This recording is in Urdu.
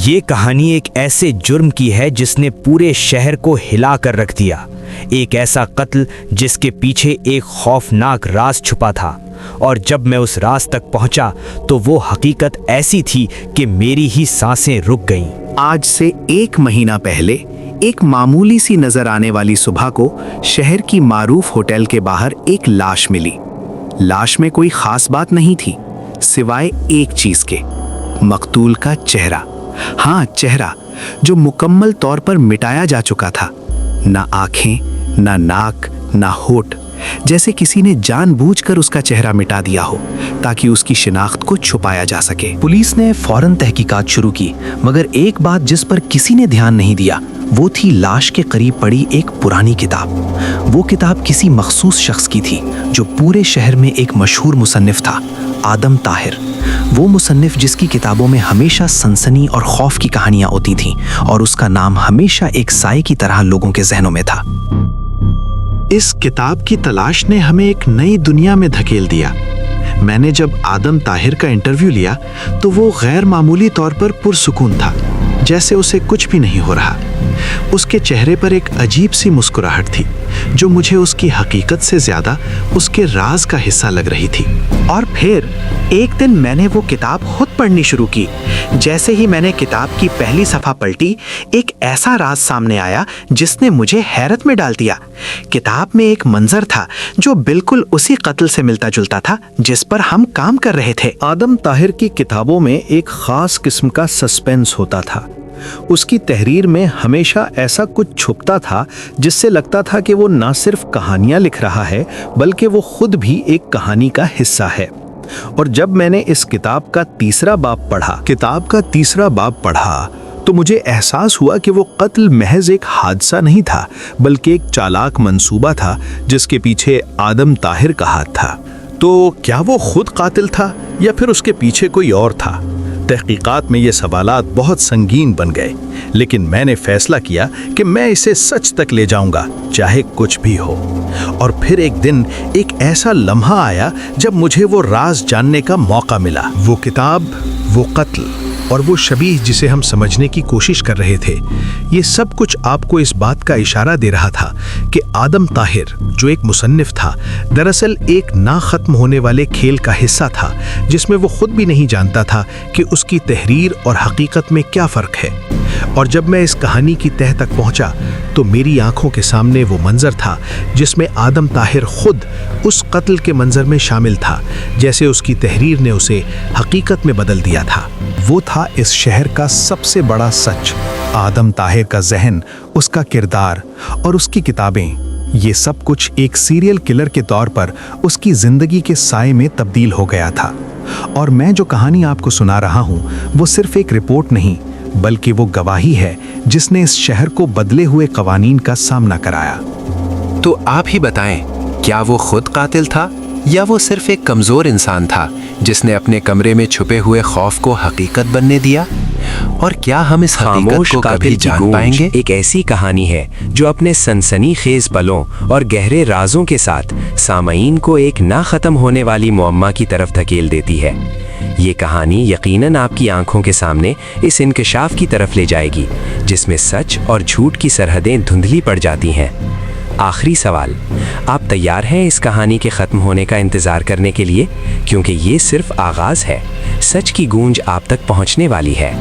یہ کہانی ایک ایسے جرم کی ہے جس نے پورے شہر کو ہلا کر رکھ دیا، ایک ایسا قتل جس کے پیچھے ایک خوفناک راز چھپا تھا، اور جب میں اس راز تک پہنچا تو وہ حقیقت ایسی تھی کہ میری ہی سانسیں رک گئیں۔ آج سے 1 مہینہ پہلے ایک معمولی سی نظر آنے والی صبح کو شہر کی معروف ہوٹل کے باہر ایک لاش ملی۔ لاش میں کوئی خاص بات نہیں تھی سوائے ایک چیز کے، مقتول کا چہرہ۔ ہاں، چہرہ جو مکمل طور پر مٹایا جا چکا تھا، نہ آنکھیں، نہ ناک، نہ ہونٹ، جیسے کسی نے جان بوجھ کر اس کا چہرہ مٹا دیا ہو تاکہ اس کی شناخت کو چھپایا جا سکے۔ پولیس نے فوراً تحقیقات شروع کی، مگر ایک بات جس پر کسی نے دھیان نہیں دیا وہ تھی لاش کے قریب پڑی ایک پرانی کتاب۔ وہ کتاب کسی مخصوص شخص کی تھی جو پورے شہر میں ایک مشہور مصنف تھا، آدم طاہر۔ وہ مصنف جس کی کتابوں میں ہمیشہ سنسنی اور خوف کی کہانیاں ہوتی تھیں، اور اس کا نام ہمیشہ ایک سائے کی طرح لوگوں کے ذہنوں میں تھا۔ اس کتاب کی تلاش نے ہمیں ایک نئی دنیا میں دھکیل دیا۔ میں نے جب آدم طاہر کا انٹرویو لیا تو وہ غیر معمولی طور پر پرسکون تھا، جیسے اسے کچھ بھی نہیں ہو رہا۔ اس کے چہرے پر ایک عجیب سی مسکراہٹ تھی جو مجھے اس کی حقیقت سے زیادہ اس کے راز کا حصہ لگ رہی تھی۔ اور پھر ایک دن میں نے وہ کتاب خود پڑھنی شروع کی۔ جیسے ہی میں نے کتاب کی پہلی صفحہ پلٹی، ایک ایسا راز سامنے آیا جس نے مجھے حیرت میں ڈال دیا۔ کتاب میں ایک منظر تھا جو بالکل اسی قتل سے ملتا جلتا تھا جس پر ہم کام کر رہے تھے۔ آدم طاہر کی کتابوں میں ایک خاص قسم کا سسپینس ہوتا تھا۔ اس کی تحریر میں ہمیشہ ایسا کچھ چھپتا تھا جس سے لگتا تھا کہ وہ نہ صرف کہانیاں لکھ رہا ہے بلکہ وہ خود بھی ایک کہانی کا حصہ ہے۔ اور جب میں نے اس کتاب کا تیسرا باب پڑھا تو مجھے احساس ہوا کہ وہ قتل محض ایک حادثہ نہیں تھا بلکہ ایک چالاک منصوبہ تھا جس کے پیچھے آدم طاہر کا ہاتھ تھا۔ تو کیا وہ خود قاتل تھا یا پھر اس کے پیچھے کوئی اور تھا؟ تحقیقات میں یہ سوالات بہت سنگین بن گئے، لیکن میں نے فیصلہ کیا کہ میں اسے سچ تک لے جاؤں گا چاہے کچھ بھی ہو۔ اور پھر ایک دن ایک ایسا لمحہ آیا جب مجھے وہ راز جاننے کا موقع ملا۔ وہ کتاب، وہ قتل اور وہ شبیہ جسے ہم سمجھنے کی کوشش کر رہے تھے، یہ سب کچھ آپ کو اس بات کا اشارہ دے رہا تھا کہ آدم طاہر جو ایک مصنف تھا، دراصل ایک نہ ختم ہونے والے کھیل کا حصہ تھا جس میں وہ خود بھی نہیں جانتا تھا کہ اس کی تحریر اور حقیقت میں کیا فرق ہے۔ اور جب میں اس کہانی کی تہہ تک پہنچا تو میری آنکھوں کے سامنے وہ منظر تھا جس میں آدم طاہر خود اس قتل کے منظر میں شامل تھا، جیسے اس کی تحریر نے اسے حقیقت میں بدل دیا تھا۔ وہ تھا اس شہر کا سب سے بڑا سچ، آدم طاہر کا ذہن، اس کا کردار اور اس کی کتابیں۔ یہ سب کچھ ایک سیریل کلر کے طور پر اس کی زندگی کے سائے میں تبدیل ہو گیا تھا۔ اور میں جو کہانی آپ کو سنا رہا ہوں وہ صرف ایک رپورٹ نہیں بلکہ وہ گواہی ہے جس نے اس شہر کو بدلے ہوئے قوانین کا سامنا کرایا۔ تو آپ ہی بتائیں، کیا وہ خود قاتل تھا یا وہ صرف ایک کمزور انسان تھا جس نے اپنے کمرے میں چھپے ہوئے خوف کو حقیقت بننے دیا؟ اور کیا ہم اس حقیقت کو کبھی جان پائیں گے؟ ایک ایسی کہانی ہے جو اپنے سنسنی خیز پلوں اور گہرے رازوں کے ساتھ سامعین کو ایک نہ ختم ہونے والی معمہ کی طرف دھکیل دیتی ہے۔ یہ کہانی یقیناً آپ کی آنکھوں کے سامنے اس انکشاف کی طرف لے جائے گی جس میں سچ اور جھوٹ کی سرحدیں دھندلی پڑ جاتی ہیں۔ آخری سوال، آپ تیار ہیں اس کہانی کے ختم ہونے کا انتظار کرنے کے لیے؟ کیونکہ یہ صرف آغاز ہے، سچ کی گونج آپ تک پہنچنے والی ہے۔